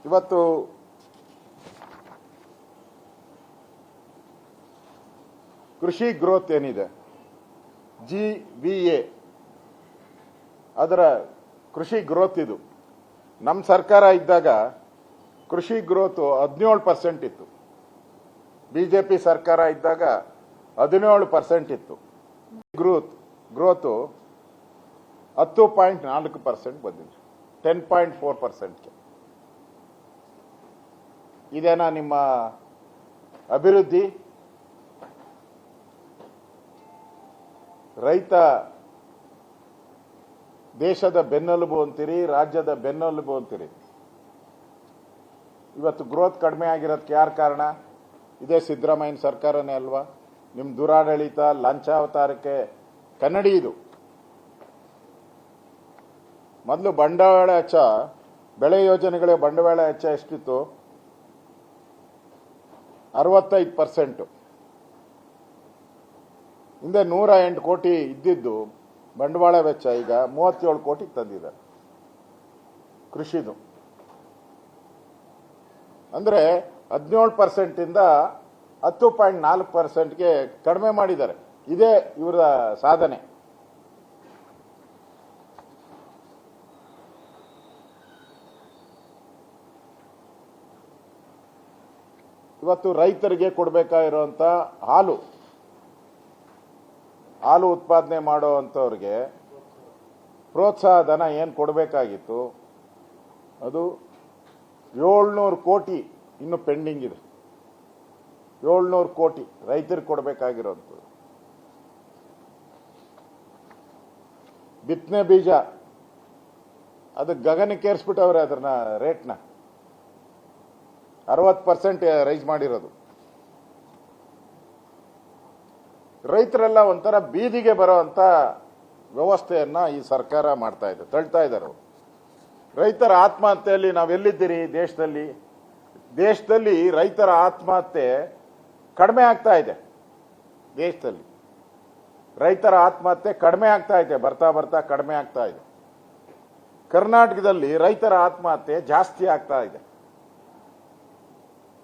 ಇವತ್ತು ಕೃಷಿ ಗ್ರೋತ್ ಏನಿದೆ GVA ಅದರ ಕೃಷಿ ಗ್ರೋತ್ ಇದು ನಮ್ಮ ಸರ್ಕಾರ ಇದ್ದಾಗ ಕೃಷಿ ಗ್ರೋತ್ 17% ಇತ್ತು. ಬಿಜೆಪಿ ಸರ್ಕಾರ ಇದ್ದಾಗ 17% ಇತ್ತು. ಗ್ರೋತ್ 10.4% ಬಂದಿದೆ, 10.4%. ಇದೇನಾ ನಿಮ್ಮ ಅಭಿವೃದ್ಧಿ? ರೈತ ದೇಶದ ಬೆನ್ನೆಲುಬು ಅಂತೀರಿ, ರಾಜ್ಯದ ಬೆನ್ನೆಲುಬು ಅಂತೀರಿ. ಇವತ್ತು ಗ್ರೋತ್ ಕಡಿಮೆ ಆಗಿರೋದಕ್ಕೆ ಯಾರು ಕಾರಣ? ಇದೇ ಸಿದ್ದರಾಮಯ್ಯನ ಸರ್ಕಾರನೇ ಅಲ್ವಾ? ನಿಮ್ಮ ದುರಾಡಳಿತ, ಲಂಚಾವತಾರಕ್ಕೆ ಕನ್ನಡಿ ಇದು. ಮೊದಲು ಬಂಡವಾಳ ವೆಚ್ಚ, ಬೆಳೆ ಯೋಜನೆಗಳಿಗೆ ಬಂಡವಾಳ ವೆಚ್ಚ ಎಷ್ಟಿತ್ತು? 65%. ಹಿಂದೆ 108 ಕೋಟಿ ಇದ್ದಿದ್ದು ಬಂಡವಾಳ ವೆಚ್ಚ ಈಗ 37 ಕೋಟಿಗೆ ತಂದಿದ್ದಾರೆ ಕೃಷಿದು. ಅಂದ್ರೆ 17% 10.4%ಗೆ ಕಡಿಮೆ ಮಾಡಿದ್ದಾರೆ. ಇದೇ ಇವರ ಸಾಧನೆ. ಇವತ್ತು ರೈತರಿಗೆ ಕೊಡಬೇಕಾಗಿರುವಂತ ಹಾಲು ಉತ್ಪಾದನೆ ಮಾಡುವಂಥವ್ರಿಗೆ ಪ್ರೋತ್ಸಾಹ ಧನ ಏನು ಕೊಡಬೇಕಾಗಿತ್ತು ಅದು 700 ಕೋಟಿ ಇನ್ನು ಪೆಂಡಿಂಗ್ ಇದೆ. 700 ಕೋಟಿ ರೈತರಿಗೆ ಕೊಡಬೇಕಾಗಿರೋಂಥದ್ದು. ಬಿತ್ತನೆ ಬೀಜ ಅದು ಗಗನಕ್ಕೇರಿಸ್ಬಿಟ್ಟವ್ರೆ, ಅದನ್ನ ರೇಟ್ನ 60% ರೈಸ್ ಮಾಡಿರೋದು. ರೈತರೆಲ್ಲ ಒಂಥರ ಬೀದಿಗೆ ಬರೋವಂಥ ವ್ಯವಸ್ಥೆಯನ್ನ ಈ ಸರ್ಕಾರ ಮಾಡ್ತಾ ಇದೆ, ತಳ್ತಾ ಇದ್ದಾರೆ. ರೈತರ ಆತ್ಮಹತ್ಯೆಯಲ್ಲಿ ನಾವೆಲ್ಲಿದ್ದೀರಿ? ದೇಶದಲ್ಲಿ ರೈತರ ಆತ್ಮಹತ್ಯೆ ಕಡಿಮೆ ಆಗ್ತಾ ಇದೆ. ದೇಶದಲ್ಲಿ ರೈತರ ಆತ್ಮಹತ್ಯೆ ಕಡಿಮೆ ಆಗ್ತಾ ಇದೆ, ಬರ್ತಾ ಕಡಿಮೆ ಆಗ್ತಾ ಇದೆ. ಕರ್ನಾಟಕದಲ್ಲಿ ರೈತರ ಆತ್ಮಹತ್ಯೆ ಜಾಸ್ತಿ ಆಗ್ತಾ ಇದೆ.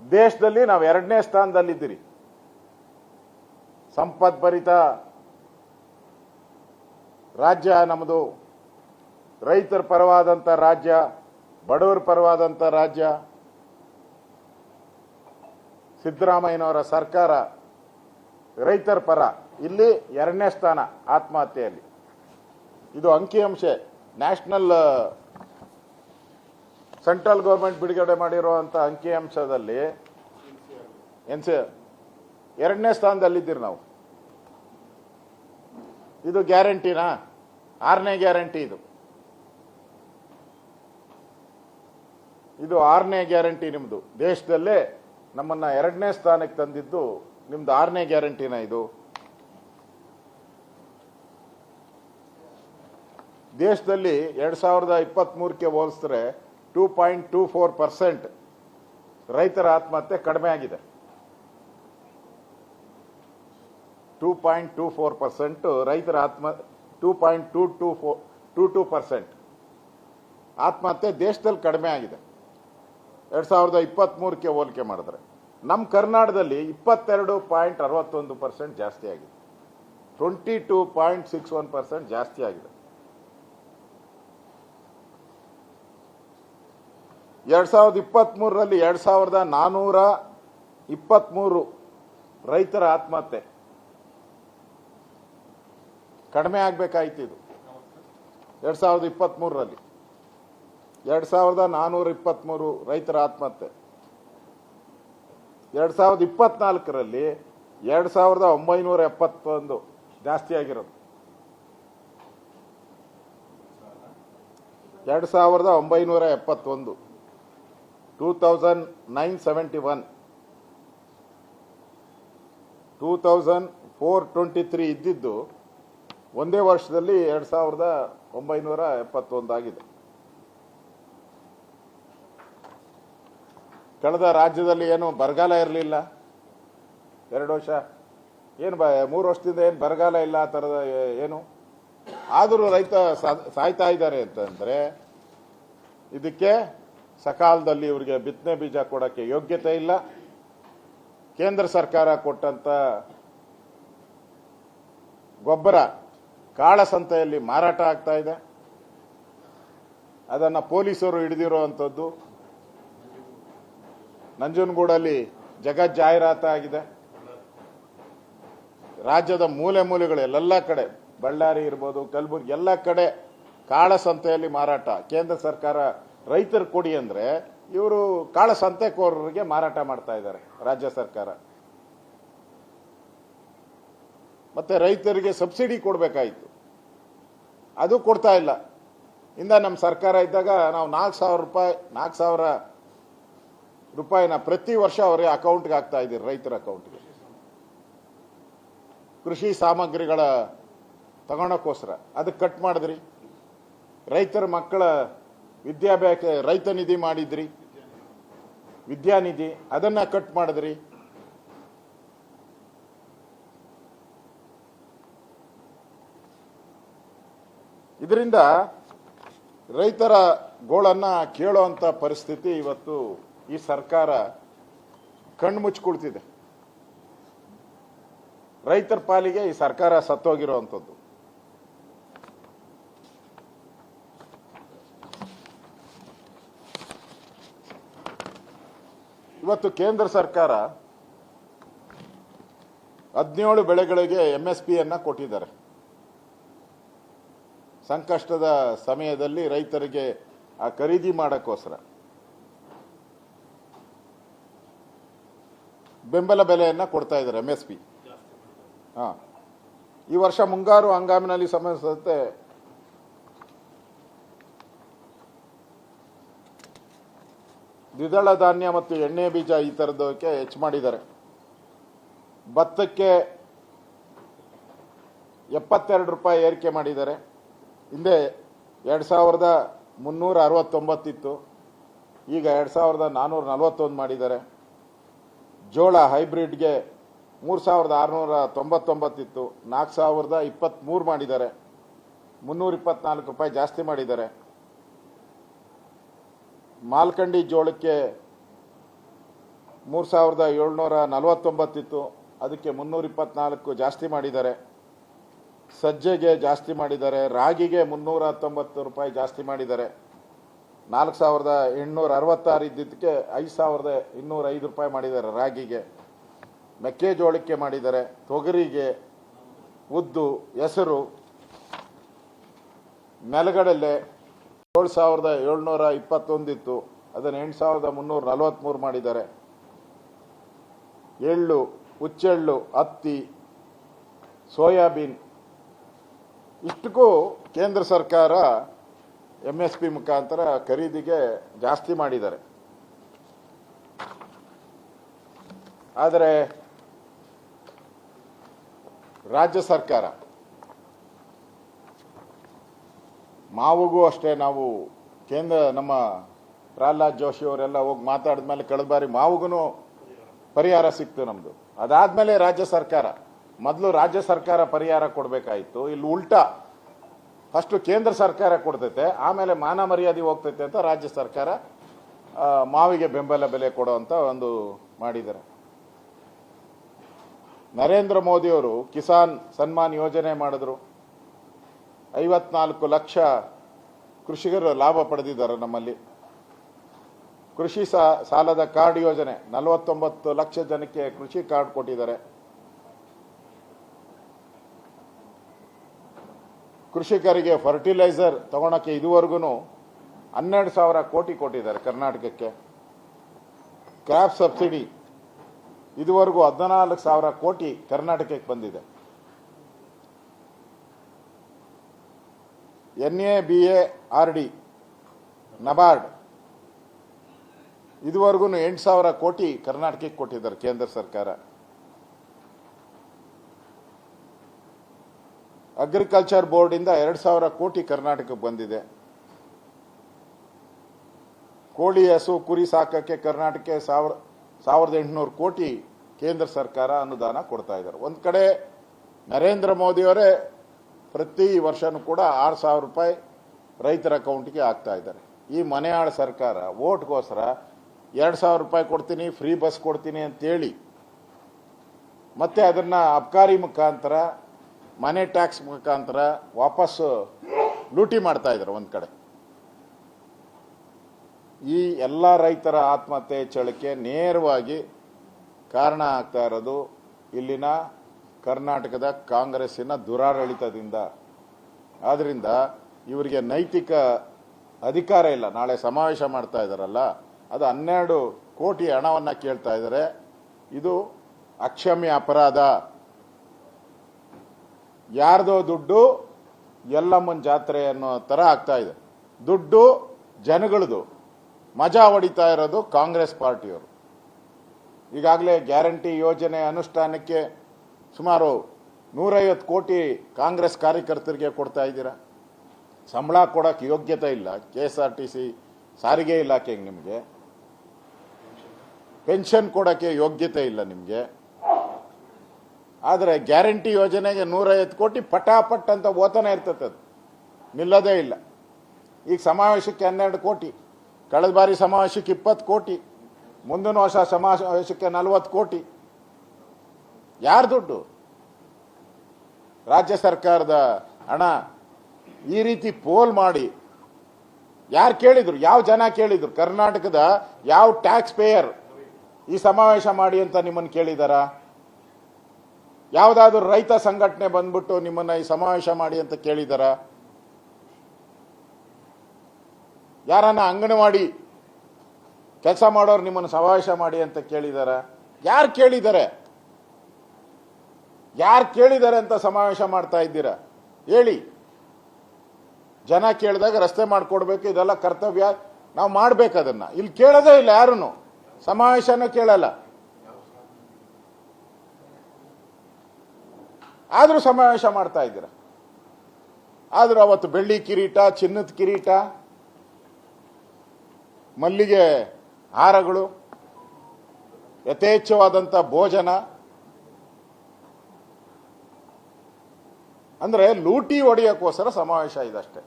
ದೇಶದಲ್ಲಿ ನಾವು 2ನೇ ಸ್ಥಾನದಲ್ಲಿದ್ದೀರಿ. ಸಂಪದ್ಭರಿತ ರಾಜ್ಯ ನಮ್ಮದು, ರೈತರ ಪರವಾದಂಥ ರಾಜ್ಯ, ಬಡವರ ಪರವಾದಂಥ ರಾಜ್ಯ. ಸಿದ್ದರಾಮಯ್ಯನವರ ಸರ್ಕಾರ ರೈತರ ಪರ. ಇಲ್ಲಿ 2ನೇ ಸ್ಥಾನ ಆತ್ಮಹತ್ಯೆಯಲ್ಲಿ. ಇದು ಅಂಕಿಅಂಶ, ನ್ಯಾಷನಲ್ ಸೆಂಟ್ರಲ್ ಗೌರ್ಮೆಂಟ್ ಬಿಡುಗಡೆ ಮಾಡಿರುವಂಥ ಅಂಕಿಅಂಶದಲ್ಲಿ 2ನೇ ಸ್ಥಾನದಲ್ಲಿದ್ದೀರಿ ನಾವು. ಇದು ಗ್ಯಾರಂಟಿನಾ? 6ನೇ ಗ್ಯಾರಂಟಿ ಇದು 6ನೇ ಗ್ಯಾರಂಟಿ ನಿಮ್ದು. ದೇಶದಲ್ಲೇ ನಮ್ಮನ್ನ 2ನೇ ಸ್ಥಾನಕ್ಕೆ ತಂದಿದ್ದು ನಿಮ್ದು 6ನೇ ಗ್ಯಾರಂಟಿನ ಇದು. ದೇಶದಲ್ಲಿ 2023ಕ್ಕೆ ಹೋಲಿಸಿದ್ರೆ 2.24% ರೈತರ ಆತ್ಮಹತ್ಯೆ ಕಡಿಮೆ ಆಗಿದೆ. 2.24% ರೈತರ 2.22% ಆತ್ಮಹತ್ಯೆ ದೇಶದಲ್ಲಿ ಕಡಿಮೆ ಆಗಿದೆ 2023ಕ್ಕೆ ಹೋಲಿಕೆ ಮಾಡಿದ್ರೆ. ನಮ್ಮ ಕರ್ನಾಟಕದಲ್ಲಿ 22.61% ಜಾಸ್ತಿ ಆಗಿದೆ, 22.61% ಜಾಸ್ತಿ ಆಗಿದೆ. 2023ರಲ್ಲಿ 2423 ರೈತರ ಆತ್ಮಹತ್ಯೆ ಕಡಿಮೆ ಆಗಬೇಕಾಯ್ತು. ಇದು 2023ರಲ್ಲಿ 2423 ರೈತರ ಆತ್ಮಹತ್ಯೆ. 2024ರಲ್ಲಿ 2971 ಜಾಸ್ತಿ ಆಗಿರೋದು. 2971, 2971, 2423 ಇದ್ದಿದ್ದು ಒಂದೇ ವರ್ಷದಲ್ಲಿ 2971 ಆಗಿದೆ. ಕಳೆದ ರಾಜ್ಯದಲ್ಲಿ ಏನು ಬರಗಾಲ ಇರಲಿಲ್ಲ 2 ವರ್ಷ, ಏನು 3 ವರ್ಷದಿಂದ ಏನು ಬರಗಾಲ ಇಲ್ಲ ಆ ಥರದ ಏನು. ಆದರೂ ರೈತ ಸಾಯ್ತಾ ಇದ್ದಾರೆ ಅಂತಂದ್ರೆ ಇದಕ್ಕೆ ಸಕಾಲದಲ್ಲಿ ಇವರಿಗೆ ಬಿತ್ತನೆ ಬೀಜ ಕೊಡೋಕ್ಕೆ ಯೋಗ್ಯತೆ ಇಲ್ಲ. ಕೇಂದ್ರ ಸರ್ಕಾರ ಕೊಟ್ಟಂತ ಗೊಬ್ಬರ ಕಾಳಸಂತೆಯಲ್ಲಿ ಮಾರಾಟ ಆಗ್ತಾ ಇದೆ. ಅದನ್ನು ಪೊಲೀಸರು ಹಿಡಿದಿರುವಂಥದ್ದು ನಂಜನಗೂಡಲ್ಲಿ ಜಗತ್ ಜಾಹೀರಾತಾಗಿದೆ. ರಾಜ್ಯದ ಮೂಲೆ ಮೂಲೆಗಳೆಲ್ಲ ಕಡೆ, ಬಳ್ಳಾರಿ ಇರ್ಬೋದು, ಕಲಬುರಗಿ, ಎಲ್ಲ ಕಡೆ ಕಾಳಸಂತೆಯಲ್ಲಿ ಮಾರಾಟ. ಕೇಂದ್ರ ಸರ್ಕಾರ ರೈತರು ಕೊಡಿ ಅಂದ್ರೆ ಇವರು ಕಾಳಸಂತೆಕೋರರಿಗೆ ಮಾರಾಟ ಮಾಡ್ತಾ ಇದ್ದಾರೆ ರಾಜ್ಯ ಸರ್ಕಾರ. ಮತ್ತೆ ರೈತರಿಗೆ ಸಬ್ಸಿಡಿ ಕೊಡಬೇಕಾಯಿತು, ಅದು ಕೊಡ್ತಾ ಇಲ್ಲ. ನಮ್ಮ ಸರ್ಕಾರ ಇದ್ದಾಗ ನಾವು 4,000 ರೂಪಾಯಿನ ಪ್ರತಿ ವರ್ಷ ಅವರಿಗೆ ಅಕೌಂಟ್ಗೆ ಹಾಕ್ತಾ ಇದ್ದೀರಿ, ರೈತರ ಅಕೌಂಟ್ಗೆ, ಕೃಷಿ ಸಾಮಗ್ರಿಗಳ ತಗೊಳಕ್ಕೋಸ್ಕರ. ಅದಕ್ಕೆ ಕಟ್ ಮಾಡಿದ್ರಿ. ರೈತರ ಮಕ್ಕಳ ವಿದ್ಯಾಭ್ಯಾಸ ರೈತ ನಿಧಿ ಮಾಡಿದ್ರಿ, ವಿದ್ಯಾನಿಧಿ, ಅದನ್ನ ಕಟ್ ಮಾಡಿದ್ರಿ. ಇದರಿಂದ ರೈತರ ಗೋಳನ್ನ ಕೇಳುವಂತ ಪರಿಸ್ಥಿತಿ ಇವತ್ತು ಈ ಸರ್ಕಾರ ಕಣ್ಮುಚ್ಕೊಳ್ತಿದೆ. ರೈತರ ಪಾಲಿಗೆ ಈ ಸರ್ಕಾರ ಸತ್ತೋಗಿರುವಂಥದ್ದು. ಇವತ್ತು ಕೇಂದ್ರ ಸರ್ಕಾರ 17 ಬೆಳೆಗಳಿಗೆ MSP ಕೊಟ್ಟಿದ್ದಾರೆ. ಸಂಕಷ್ಟದ ಸಮಯದಲ್ಲಿ ರೈತರಿಗೆ ಆ ಖರೀದಿ ಮಾಡಕ್ಕೋಸ್ಕರ ಬೆಂಬಲ ಬೆಲೆಯನ್ನ ಕೊಡ್ತಾ ಇದ್ದಾರೆ, MSP. ಈ ವರ್ಷ ಮುಂಗಾರು ಹಂಗಾಮಿನಲ್ಲಿ ಸಂಬಂಧಿಸಿದಂತೆ ದ್ವಿದಳ ಧಾನ್ಯ ಮತ್ತು ಎಣ್ಣೆ ಬೀಜ ಈ ತರದಕ್ಕೆ ಹೆಚ್ಚು ಮಾಡಿದ್ದಾರೆ. ಭತ್ತಕ್ಕೆ 72 ರೂಪಾಯಿ ಏರಿಕೆ ಮಾಡಿದ್ದಾರೆ. ಹಿಂದೆ 2,369 ಇತ್ತು, ಈಗ 2,441 ಮಾಡಿದ್ದಾರೆ. ಜೋಳ ಹೈಬ್ರಿಡ್ಗೆ 3,699 ಇತ್ತು, 4,023 ಮಾಡಿದ್ದಾರೆ. 324 ರೂಪಾಯಿ ಜಾಸ್ತಿ ಮಾಡಿದ್ದಾರೆ. ಮಾಲ್ಕಂಡಿ ಜೋಳಕ್ಕೆ 3,749 ಇತ್ತು, ಅದಕ್ಕೆ 324 ಜಾಸ್ತಿ ಮಾಡಿದ್ದಾರೆ. ಸಜ್ಜೆಗೆ ಜಾಸ್ತಿ ಮಾಡಿದ್ದಾರೆ. ರಾಗಿಗೆ 319 ರೂಪಾಯಿ ಜಾಸ್ತಿ ಮಾಡಿದ್ದಾರೆ. 4,866 ಇದ್ದಿದ್ದಕ್ಕೆ 5,205 ರೂಪಾಯಿ ಮಾಡಿದ್ದಾರೆ ರಾಗಿಗೆ. ಮೆಕ್ಕೆಜೋಳಕ್ಕೆ ಮಾಡಿದ್ದಾರೆ. ತೊಗರಿಗೆ, ಉದ್ದು, ಹೆಸರು, ನೆಲಗಡಲೆ 7,721 ಇತ್ತು, ಅದನ್ನು 8,343 ಮಾಡಿದ್ದಾರೆ. ಎಳ್ಳು, ಹುಚ್ಚೆಳ್ಳು, ಹತ್ತಿ, ಸೋಯಾಬೀನ್ ಇಷ್ಟಕ್ಕೂ ಕೇಂದ್ರ ಸರ್ಕಾರ MSP ಮುಖಾಂತರ ಖರೀದಿಗೆ ಜಾಸ್ತಿ ಮಾಡಿದ್ದಾರೆ. ಆದರೆ ರಾಜ್ಯ ಸರ್ಕಾರ, ಮಾವಿಗೂ ಅಷ್ಟೇ, ನಾವು ನಮ್ಮ ಪ್ರಹ್ಲಾದ್ ಜೋಶಿ ಅವರೆಲ್ಲ ಹೋಗಿ ಮಾತಾಡಿದ ಮೇಲೆ ಕಳೆದ ಬಾರಿ ಮಾವಿಗೂ ಪರಿಹಾರ ಸಿಕ್ತು ನಮ್ದು. ಅದಾದ್ಮೇಲೆ ರಾಜ್ಯ ಸರ್ಕಾರ, ಮೊದಲು ರಾಜ್ಯ ಸರ್ಕಾರ ಪರಿಹಾರ ಕೊಡಬೇಕಾಯಿತು. ಇಲ್ಲಿ ಉಲ್ಟಾ, ಫಸ್ಟ್ ಕೇಂದ್ರ ಸರ್ಕಾರ ಕೊಡ್ತೈತೆ, ಆಮೇಲೆ ಮಾನ ಮರ್ಯಾದೆ ಹೋಗ್ತೈತೆ ಅಂತ ರಾಜ್ಯ ಸರ್ಕಾರ ಮಾವಿಗೆ ಬೆಂಬಲ ಬೆಲೆ ಕೊಡುವಂತ ಒಂದು ಮಾಡಿದ್ದಾರೆ. ನರೇಂದ್ರ ಮೋದಿ ಅವರು ಕಿಸಾನ್ ಸನ್ಮಾನ್ ಯೋಜನೆ ಮಾಡಿದ್ರು. 54 ಲಕ್ಷ ಕೃಷಿಕರು ಲಾಭ ಪಡೆದಿದ್ದಾರೆ. ನಮ್ಮಲ್ಲಿ ಕೃಷಿ ಸಾಲದ ಕಾರ್ಡ್ ಯೋಜನೆ 49 ಲಕ್ಷ ಜನಕ್ಕೆ ಕೃಷಿ ಕಾರ್ಡ್ ಕೊಟ್ಟಿದ್ದಾರೆ. ಕೃಷಿಕರಿಗೆ ಫರ್ಟಿಲೈಸರ್ ತಗೊಳಕ್ಕೆ ಇದುವರೆಗೂ 12,000 ಕೋಟಿ ಕೊಟ್ಟಿದ್ದಾರೆ ಕರ್ನಾಟಕಕ್ಕೆ. ಕ್ರಾಪ್ ಸಬ್ಸಿಡಿ ಇದುವರೆಗೂ 14,000 ಕೋಟಿ ಕರ್ನಾಟಕಕ್ಕೆ ಬಂದಿದೆ. NABARD, ನಬಾರ್ಡ್ ಇದುವರೆಗೂ 8,000 ಕೋಟಿ ಕರ್ನಾಟಕಕ್ಕೆ ಕೊಟ್ಟಿದ್ದಾರೆ ಕೇಂದ್ರ ಸರ್ಕಾರ. ಅಗ್ರಿಕಲ್ಚರ್ ಬೋರ್ಡ್ ಇಂದ 2,000 ಕೋಟಿ ಕರ್ನಾಟಕಕ್ಕೆ ಬಂದಿದೆ. ಕೋಳಿ, ಹಸು, ಕುರಿ ಸಾಕಕ್ಕೆ ಕರ್ನಾಟಕಕ್ಕೆ 1,800 ಕೋಟಿ ಕೇಂದ್ರ ಸರ್ಕಾರ ಅನುದಾನ ಕೊಡ್ತಾ ಇದ್ದಾರೆ. ಒಂದ್ ಕಡೆ ನರೇಂದ್ರ ಮೋದಿಯವರೇ ಪ್ರತಿ ವರ್ಷನೂ ಕೂಡ 6,000 ರೂಪಾಯಿ ರೈತರ ಅಕೌಂಟ್ಗೆ ಹಾಕ್ತಾ ಇದ್ದಾರೆ. ಈ ಮನೆಯಾಳ ಸರ್ಕಾರ ಓಟ್ಗೋಸ್ಕರ 2,000 ರೂಪಾಯಿ ಕೊಡ್ತೀನಿ, ಫ್ರೀ ಬಸ್ ಕೊಡ್ತೀನಿ ಅಂತೇಳಿ ಮತ್ತೆ ಅದನ್ನ ಅಬ್ಕಾರಿ ಮುಖಾಂತರ, ಮನೆ ಟ್ಯಾಕ್ಸ್ ಮುಖಾಂತರ ವಾಪಸ್ಸು ಲೂಟಿ ಮಾಡ್ತಾ ಇದ್ದಾರೆ ಒಂದ್ ಕಡೆ. ಈ ಎಲ್ಲ ರೈತರ ಆತ್ಮಹತ್ಯೆ ಹೆಚ್ಚಳಕ್ಕೆ ನೇರವಾಗಿ ಕಾರಣ ಆಗ್ತಾ ಇರೋದು ಇಲ್ಲಿನ ಕರ್ನಾಟಕದ ಕಾಂಗ್ರೆಸ್ಸಿನ ದುರಾಡಳಿತದಿಂದ. ಆದ್ರಿಂದ ಇವರಿಗೆ ನೈತಿಕ ಅಧಿಕಾರ ಇಲ್ಲ. ನಾಳೆ ಸಮಾವೇಶ ಮಾಡ್ತಾ ಇದ್ದಾರಲ್ಲ, ಅದು 12 ಕೋಟಿ ಹಣವನ್ನ ಕೇಳ್ತಾ ಇದ್ದಾರೆ. ಇದು ಅಕ್ಷಮ್ಯ ಅಪರಾಧ. ಯಾರ್ದೋ ದುಡ್ಡು ಎಲ್ಲಮ್ಮನ ಜಾತ್ರೆ ಅನ್ನೋ ತರ ಆಗ್ತಾ ಇದೆ. ದುಡ್ಡು ಜನಗಳದು, ಮಜಾ ಹೊಡಿತಾ ಇರೋದು ಕಾಂಗ್ರೆಸ್ ಪಾರ್ಟಿಯವರು. ಈಗಾಗಲೇ ಗ್ಯಾರಂಟಿ ಯೋಜನೆ ಅನುಷ್ಠಾನಕ್ಕೆ ಸುಮಾರು 150 ಕೋಟಿ ಕಾಂಗ್ರೆಸ್ ಕಾರ್ಯಕರ್ತರಿಗೆ ಕೊಡ್ತಾ ಇದ್ದೀರಾ. ಸಂಬಳ ಕೊಡಕ್ಕೆ ಯೋಗ್ಯತೆ ಇಲ್ಲ. KSRTC ಸಾರಿಗೆ ಇಲಾಖೆಗೆ ನಿಮಗೆ ಪೆನ್ಷನ್ ಕೊಡಕ್ಕೆ ಯೋಗ್ಯತೆ ಇಲ್ಲ ನಿಮಗೆ. ಆದರೆ ಗ್ಯಾರಂಟಿ ಯೋಜನೆಗೆ 150 ಕೋಟಿ ಪಟಾಪಟ್ ಅಂತ ಓತಾನೆ ಇರ್ತದೆ, ಅದು ನಿಲ್ಲದೇ ಇಲ್ಲ. ಈಗ ಸಮಾವೇಶಕ್ಕೆ 12 ಕೋಟಿ, ಕಳೆದ ಬಾರಿ ಸಮಾವೇಶಕ್ಕೆ 20 ಕೋಟಿ, ಮುಂದಿನ ವರ್ಷ ಸಮಾವೇಶಕ್ಕೆ 40 ಕೋಟಿ. ಯಾರ ದುಡ್ಡು? ರಾಜ್ಯ ಸರ್ಕಾರದ ಹಣ. ಈ ರೀತಿ ಪೋಲ್ ಮಾಡಿ ಯಾರು ಕೇಳಿದ್ರು? ಯಾವ ಜನ ಕೇಳಿದ್ರು? ಕರ್ನಾಟಕದ ಯಾವ ಟ್ಯಾಕ್ಸ್ ಪೇಯರ್ ಈ ಸಮಾವೇಶ ಮಾಡಿ ಅಂತ ನಿಮ್ಮನ್ನು ಕೇಳಿದಾರ? ಯಾವುದಾದ್ರೂ ರೈತ ಸಂಘಟನೆ ಬಂದ್ಬಿಟ್ಟು ನಿಮ್ಮನ್ನ ಈ ಸಮಾವೇಶ ಮಾಡಿ ಅಂತ ಕೇಳಿದಾರ? ಯಾರನ್ನ ಅಂಗನವಾಡಿ ಕೆಲಸ ಮಾಡೋರು ನಿಮ್ಮನ್ನು ಸಮಾವೇಶ ಮಾಡಿ ಅಂತ ಕೇಳಿದಾರ? ಯಾರು ಕೇಳಿದ್ದಾರೆ? ಯಾರು ಕೇಳಿದ್ದಾರೆ ಅಂತ ಸಮಾವೇಶ ಮಾಡ್ತಾ ಇದ್ದೀರಾ ಹೇಳಿ? ಜನ ಕೇಳಿದಾಗ ರಸ್ತೆ ಮಾಡಿಕೊಡ್ಬೇಕು, ಇದೆಲ್ಲ ಕರ್ತವ್ಯ, ನಾವು ಮಾಡ್ಬೇಕು ಅದನ್ನ. ಇಲ್ಲಿ ಕೇಳೋದೇ ಇಲ್ಲ, ಯಾರನ್ನು ಸಮಾವೇಶನೂ ಕೇಳಲ್ಲ. ಆದ್ರೂ ಸಮಾವೇಶ ಮಾಡ್ತಾ ಇದ್ದೀರಾ. ಆದ್ರೂ ಅವತ್ತು ಬೆಳ್ಳಿ ಕಿರೀಟ, ಚಿನ್ನದ ಕಿರೀಟ, ಮಲ್ಲಿಗೆ ಹಾರಗಳು, ಯಥೇಚ್ಛವಾದಂತ ಭೋಜನ, ಅಂದ್ರೆ ಲೂಟಿ ಹೊಡೆಯಕ್ಕೋಸ್ಕರ ಸಮಾವೇಶ ಇದಷ್ಟೇ.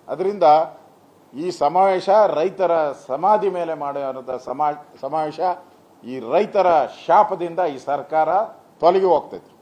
ಅದರಿಂದ ಈ ಸಮಾವೇಶ ರೈತರ ಸಮಾಧಿ ಮೇಲೆ ಮಾಡುವಂತ ಸಮಾವೇಶ. ಈ ರೈತರ ಶಾಪದಿಂದ ಈ ಸರ್ಕಾರ ತೊಲಗಿ ಹೋಗ್ತೈತಿ.